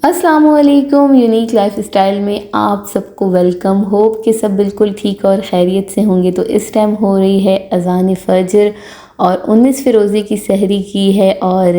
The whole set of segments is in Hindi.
अस्सलामुअलैकुम। यूनिक लाइफ स्टाइल में आप सबको वेलकम। होप कि सब बिल्कुल ठीक और खैरियत से होंगे। तो इस टाइम हो रही है अज़ान फ़जर और 19 फ़िरोज़ी की सहरी की है। और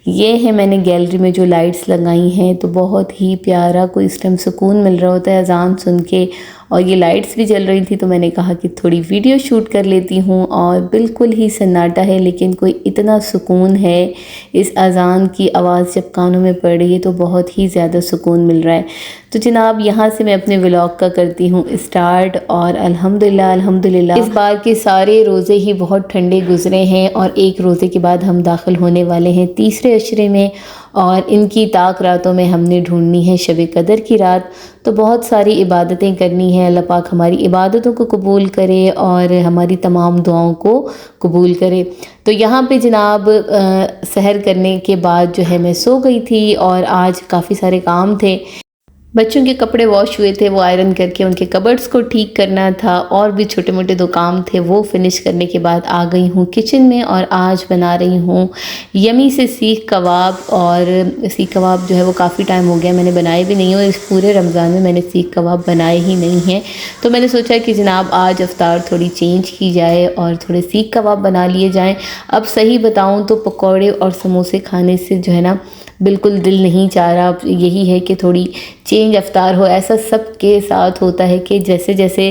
ये है मैंने गैलरी में जो लाइट्स लगाई हैं, तो बहुत ही प्यारा कोई इस टाइम सुकून मिल रहा होता है अज़ान सुन के। और ये लाइट्स भी जल रही थी तो मैंने कहा कि थोड़ी वीडियो शूट कर लेती हूँ। और बिल्कुल ही सन्नाटा है, लेकिन कोई इतना सुकून है इस अज़ान की आवाज़ जब कानों में पड़ रही है तो बहुत ही ज़्यादा सुकून मिल रहा है। तो जनाब यहाँ से मैं अपने व्लॉग का करती हूँ स्टार्ट। और अल्हम्दुलिल्लाह इस बार के सारे रोज़े ही बहुत ठंडे गुजरे हैं और एक रोज़े के बाद हम दाखिल होने वाले हैं तीसरे अशरे में। और इनकी ताक रातों में हमने ढूंढनी है शब कदर की रात। तो बहुत सारी इबादतें करनी है। अल्लाह पाक हमारी इबादतों को कबूल करे और हमारी तमाम दुआओं को कबूल करे। तो यहाँ पे जनाब सहर करने के बाद जो है मैं सो गई थी और आज काफ़ी सारे काम थे। बच्चों के कपड़े वॉश हुए थे, वो आयरन करके उनके कबर्ड्स को ठीक करना था और भी छोटे मोटे दो काम थे, वो फिनिश करने के बाद आ गई हूँ किचन में। और आज बना रही हूँ यमी से सीख कबाब। और सीख कबाब जो है वो काफ़ी टाइम हो गया मैंने बनाए भी नहीं है और इस पूरे रमज़ान में मैंने सीख कबाब बनाए ही नहीं हैं। तो मैंने सोचा कि जनाब आज अफ्तार थोड़ी चेंज की जाए और थोड़े सीख कबाब बना लिए जाएँ। अब सही बताऊँ तो पकौड़े और समोसे खाने से जो है ना बिल्कुल दिल नहीं चाह रहा। अब यही है कि थोड़ी चेंज अफ्तार हो। ऐसा सबके साथ होता है कि जैसे जैसे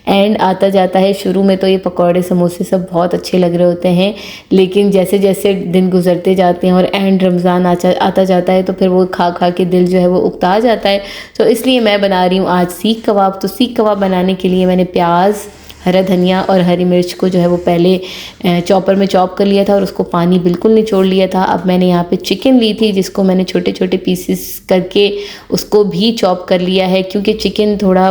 एंड आता जाता है, शुरू में तो ये पकौड़े समोसे सब बहुत अच्छे लग रहे होते हैं, लेकिन जैसे जैसे दिन गुजरते जाते हैं और एंड रमज़ान आता जाता है तो फिर वो खा खा के दिल जो है वो उकता जाता है। तो इसलिए मैं बना रही हूँ आज सीख कबाब। तो सीख कबाब बनाने के लिए मैंने प्याज, हरा धनिया और हरी मिर्च को जो है वो पहले चॉपर में चॉप कर लिया था और उसको पानी बिल्कुल निचोड़ लिया था। अब मैंने यहाँ पे चिकन ली थी जिसको मैंने छोटे छोटे पीसेस करके उसको भी चॉप कर लिया है, क्योंकि चिकन थोड़ा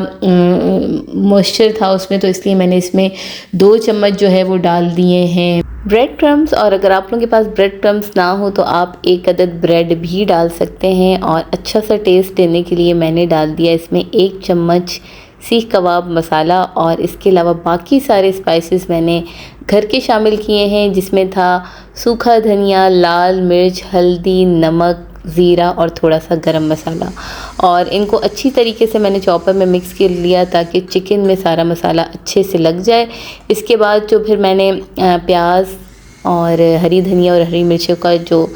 मॉइस्चर था उसमें, तो इसलिए मैंने इसमें 2 चम्मच जो है वो डाल दिए हैं ब्रेड क्रम्स। और अगर आप लोगों के पास ब्रेड क्रम्स ना हो तो आप 1 अदद ब्रेड भी डाल सकते हैं। और अच्छा सा टेस्ट देने के लिए मैंने डाल दिया इसमें 1 चम्मच सीख कबाब मसाला। और इसके अलावा बाकी सारे स्पाइसेस मैंने घर के शामिल किए हैं, जिसमें था सूखा धनिया, लाल मिर्च, हल्दी, नमक, ज़ीरा और थोड़ा सा गरम मसाला। और इनको अच्छी तरीके से मैंने चॉपर में मिक्स कर लिया ताकि चिकन में सारा मसाला अच्छे से लग जाए। इसके बाद जो फिर मैंने प्याज और हरी धनिया और हरी मिर्चों का जो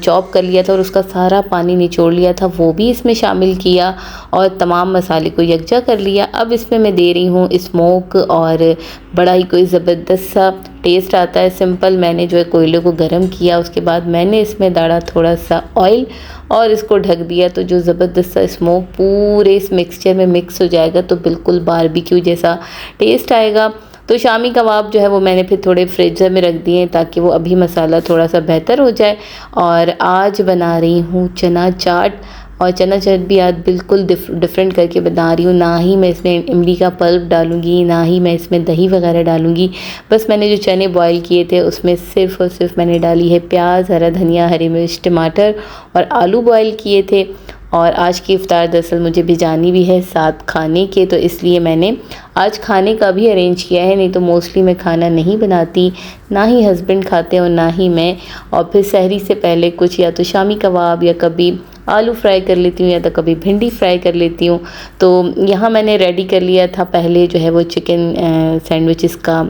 चॉप कर लिया था और उसका सारा पानी निचोड़ लिया था वो भी इसमें शामिल किया और तमाम मसाले को यकजा कर लिया। अब इसमें मैं दे रही हूँ स्मोक और बड़ा ही कोई ज़बरदस्त सा टेस्ट आता है। सिंपल मैंने जो है कोयले को गर्म किया, उसके बाद मैंने इसमें डाला थोड़ा सा ऑयल और इसको ढक दिया। तो जो ज़बरदस्त सा स्मोक पूरे इस मिक्सचर में मिक्स हो जाएगा तो बिल्कुल बारबेक्यू जैसा टेस्ट आएगा। तो शामी कबाब जो है वो मैंने फिर थोड़े फ्रीजर में रख दिए ताकि वो अभी मसाला थोड़ा सा बेहतर हो जाए। और आज बना रही हूँ चना चाट। और चना चाट भी आज बिल्कुल डिफरेंट करके बना रही हूँ। ना ही मैं इसमें इमली का पल्प डालूँगी, ना ही मैं इसमें दही वगैरह डालूँगी। बस मैंने जो चने बॉईल किए थे उसमें सिर्फ़ और सिर्फ मैंने डाली है प्याज, हरा धनिया, हरी मिर्च, टमाटर और आलू बॉईल किए थे। और आज की इफ्तार दरअसल मुझे भिजानी भी है साथ खाने के, तो इसलिए मैंने आज खाने का भी अरेंज किया है। नहीं तो मोस्टली मैं खाना नहीं बनाती, ना ही हस्बैंड खाते और ना ही मैं। और फिर सहरी से पहले कुछ या तो शामी कबाब या कभी आलू फ्राई कर लेती हूँ या तो कभी भिंडी फ्राई कर लेती हूँ। तो यहाँ मैंने रेडी कर लिया था पहले जो है वो चिकन सैंडविचेस का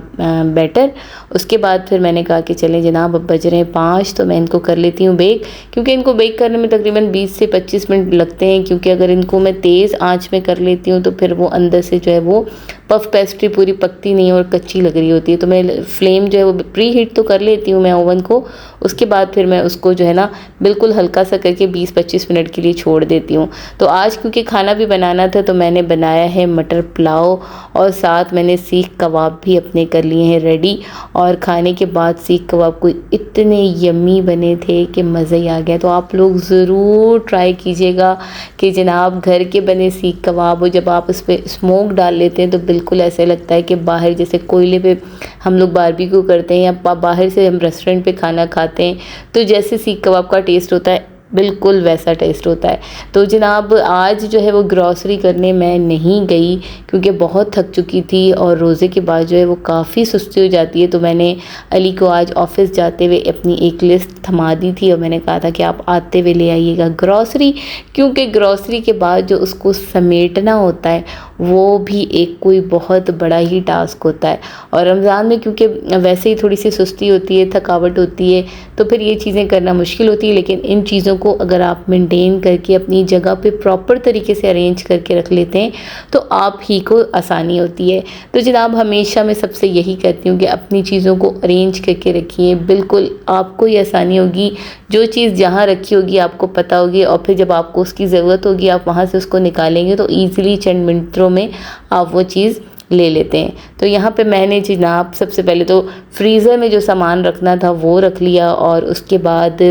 बैटर। उसके बाद फिर मैंने कहा कि चलें जनाब अब बज रहे हैं 5 तो मैं इनको कर लेती हूँ बेक, क्योंकि इनको बेक करने में तकरीबन 20 से 25 मिनट लगते हैं। क्योंकि अगर इनको मैं तेज़ आंच में कर लेती हूँ तो फिर वो अंदर से जो है वो पफ पेस्ट्री पूरी पकती नहीं और कच्ची लग रही होती है। तो मैं फ्लेम जो है वो प्री हीट तो कर लेती हूँ मैं ओवन को, उसके बाद फिर मैं उसको जो है ना बिल्कुल हल्का सा करके 20-25 मिनट के लिए छोड़ देती हूँ। तो आज क्योंकि खाना भी बनाना था तो मैंने बनाया है मटर पुलाव और साथ मैंने सीख कबाब भी अपने कर लिए हैं रेडी। और खाने के बाद सीख कबाब को इतने यम्मी बने थे कि मज़ा ही आ गया। तो आप लोग ज़रूर ट्राई कीजिएगा कि जनाब घर के बने सीख कबाब हो, जब आप उस पर स्मोक डाल लेते हैं तो बिल्कुल ऐसे लगता है कि बाहर जैसे कोयले पे हम लोग बारबेक्यू करते हैं या बाहर से हम रेस्टोरेंट पे खाना खाते हैं तो जैसे सीख कबाब का टेस्ट होता है बिल्कुल वैसा टेस्ट होता है। तो जनाब आज जो है वो ग्रॉसरी करने मैं नहीं गई क्योंकि बहुत थक चुकी थी और रोज़े के बाद जो है वो काफ़ी सुस्ती हो जाती है। तो मैंने अली को आज ऑफ़िस जाते हुए अपनी एक लिस्ट थमा दी थी और मैंने कहा था कि आप आते हुए ले आइएगा ग्रॉसरी, क्योंकि ग्रॉसरी के बाद जो उसको समेटना होता है वो भी एक कोई बहुत बड़ा ही टास्क होता है। और रमज़ान में क्योंकि वैसे ही थोड़ी सी सुस्ती होती है, थकावट होती है, तो फिर ये चीज़ें करना मुश्किल होती है। लेकिन इन चीज़ों को अगर आप मेंटेन करके अपनी जगह पे प्रॉपर तरीके से अरेंज करके रख लेते हैं तो आप ही को आसानी होती है। तो जनाब हमेशा मैं सबसे यही कहती हूँ कि अपनी चीज़ों को अरेंज करके रखिए, बिल्कुल आपको ही आसानी होगी। जो चीज़ जहाँ रखी होगी आपको पता होगी और फिर जब आपको उसकी ज़रूरत होगी आप वहाँ से उसको निकालेंगे तो ईज़िली चंद मिनटों में आप वो चीज़ ले लेते हैं। तो यहाँ पे मैंने जनाब सबसे पहले तो फ्रीज़र में जो सामान रखना था वो रख लिया और उसके बाद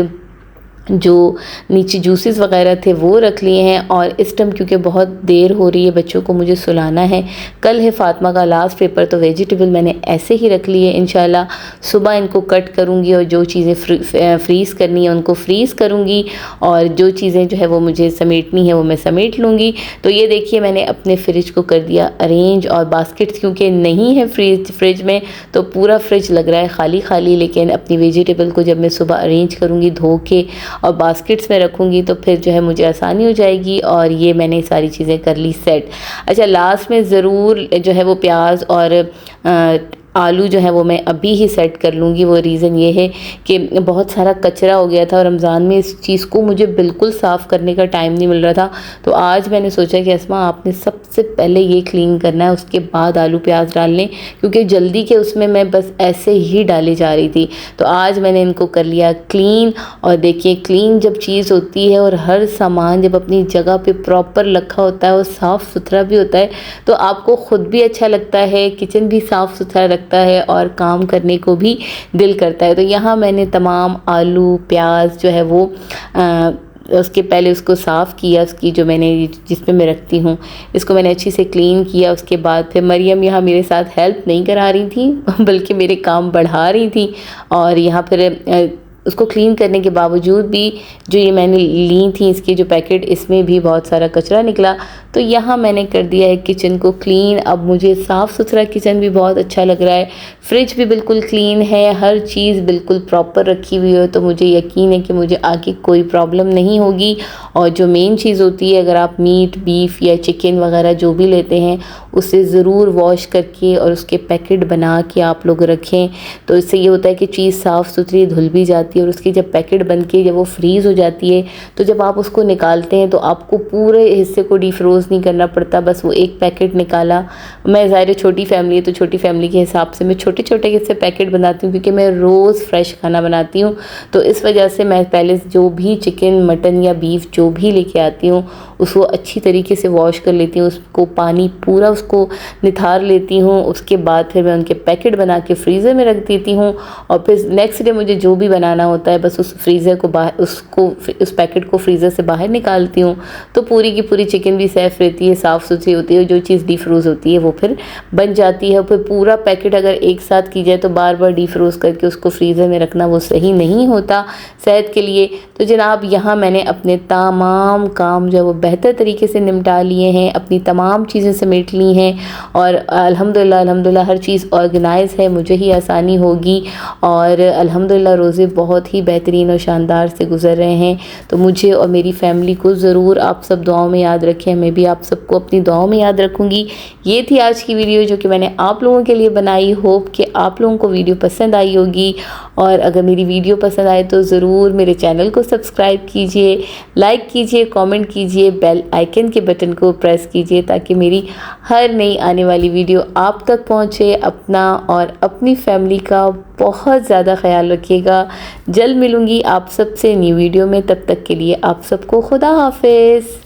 जो नीचे जूसेस वगैरह थे वो रख लिए हैं। और इस टाइम क्योंकि बहुत देर हो रही है, बच्चों को मुझे सुलाना है, कल है फ़ातिमा का लास्ट पेपर, तो वेजिटेबल मैंने ऐसे ही रख लिए। इंशाल्लाह सुबह इनको कट करूँगी और जो चीज़ें फ्रीज़ करनी है उनको फ्रीज़ करूँगी और जो चीज़ें जो है वो मुझे समेटनी है वो मैं समेट लूँगी। तो ये देखिए मैंने अपने फ्रिज को कर दिया अरेंज और बास्केट्स क्योंकि नहीं है फ्रिज में तो पूरा फ्रिज लग रहा है खाली खाली। लेकिन अपनी वेजिटेबल को जब मैं सुबह अरेंज करूँगी धो के और बास्केट्स में रखूँगी तो फिर जो है मुझे आसानी हो जाएगी। और ये मैंने सारी चीज़ें कर ली सेट। अच्छा लास्ट में ज़रूर जो है वो प्याज और आलू जो है वो मैं अभी ही सेट कर लूँगी। वो रीज़न ये है कि बहुत सारा कचरा हो गया था और रमज़ान में इस चीज़ को मुझे बिल्कुल साफ़ करने का टाइम नहीं मिल रहा था। तो आज मैंने सोचा कि अस्मा आपने सबसे पहले ये क्लीन करना है, उसके बाद आलू प्याज डालने, क्योंकि जल्दी के उसमें मैं बस ऐसे ही डाली जा रही थी। तो आज मैंने इनको कर लिया क्लीन। और देखिए क्लीन जब चीज़ होती है और हर सामान जब अपनी जगह पे प्रॉपर रखा होता है और साफ़ सुथरा भी होता है तो आपको ख़ुद भी अच्छा लगता है, किचन भी साफ़ सुथरा है और काम करने को भी दिल करता है। तो यहाँ मैंने तमाम आलू प्याज जो है वो उसके पहले उसको साफ़ किया, उसकी जो मैंने जिसमें मैं रखती हूँ इसको मैंने अच्छी से क्लीन किया। उसके बाद फिर मरियम यहाँ मेरे साथ हेल्प नहीं करा रही थी बल्कि मेरे काम बढ़ा रही थी। और यहाँ फिर उसको क्लीन करने के बावजूद भी जो ये मैंने ली थी इसके जो पैकेट इसमें भी बहुत सारा कचरा निकला। तो यहाँ मैंने कर दिया है किचन को क्लीन। अब मुझे साफ़ सुथरा किचन भी बहुत अच्छा लग रहा है, फ्रिज भी बिल्कुल क्लीन है, हर चीज़ बिल्कुल प्रॉपर रखी हुई हो। तो मुझे यकीन है कि मुझे आगे कोई प्रॉब्लम नहीं होगी। और जो मेन चीज़ होती है अगर आप मीट बीफ या चिकन वगैरह जो भी लेते हैं उसे ज़रूर वॉश करके और उसके पैकेट बना के आप लोग रखें। तो इससे ये होता है कि चीज़ साफ़ सुथरी धुल भी जाती है और उसकी जब पैकेट बन के जब वो फ्रीज़ हो जाती है तो जब आप उसको निकालते हैं तो आपको पूरे हिस्से को डीफ्रोज़ नहीं करना पड़ता, बस वो एक पैकेट निकाला। मैं ज़ाहिर छोटी फैमिली है तो छोटी फैमिली के हिसाब से मैं छोटे छोटे हिस्से पैकेट बनाती हूँ क्योंकि मैं रोज़ फ्रेश खाना बनाती हूँ। तो इस वजह से मैं पहले जो भी चिकन मटन या बीफ जो भी लेके आती हूँ उसको अच्छी तरीके से वॉश कर लेती हूँ, उसको पानी पूरा उसको निथार लेती हूँ। उसके बाद फिर मैं उनके पैकेट बना के फ्रीज़र में रख देती हूँ और फिर नेक्स्ट डे मुझे जो भी बनाना होता है बस उस फ्रीज़र को बाहर उस पैकेट को फ्रीज़र से बाहर निकालती हूँ। तो पूरी की पूरी चिकन भी सेफ़ रहती है, साफ़ सुथरी होती है। जो चीज़ डीफ्रोज़ होती है वो फिर बन जाती है। फिर पूरा पैकेट अगर एक साथ की जाए तो बार बार डीफ्रोज़ करके उसको फ्रीज़र में रखना वो सही नहीं होता सेहत के लिए। तो जनाब यहाँ मैंने अपने तमाम काम जो है वो बेहतर तरीके से निपटा लिए हैं, अपनी तमाम चीज़ें समेट ली हैं और अल्हम्दुलिल्लाह हर चीज़ ऑर्गेनाइज है, मुझे ही आसानी होगी। और अल्हम्दुलिल्लाह रोज़े बहुत ही बेहतरीन और शानदार से गुज़र रहे हैं। तो मुझे और मेरी फैमिली को ज़रूर आप सब दुआओं में याद रखें, मैं भी आप सबको अपनी दुआओं में याद रखूँगी। ये थी आज की वीडियो जो कि मैंने आप लोगों के लिए बनाई। होप कि आप लोगों को वीडियो पसंद आई होगी और अगर मेरी वीडियो पसंद आए तो ज़रूर मेरे चैनल को सब्सक्राइब कीजिए, लाइक कीजिए, कमेंट कीजिए, बेल आइकन के बटन को प्रेस कीजिए ताकि मेरी हर नई आने वाली वीडियो आप तक पहुंचे। अपना और अपनी फैमिली का बहुत ज़्यादा ख्याल रखिएगा। जल्द मिलूँगी आप सबसे न्यू वीडियो में, तब तक के लिए आप सबको खुदा हाफिज़।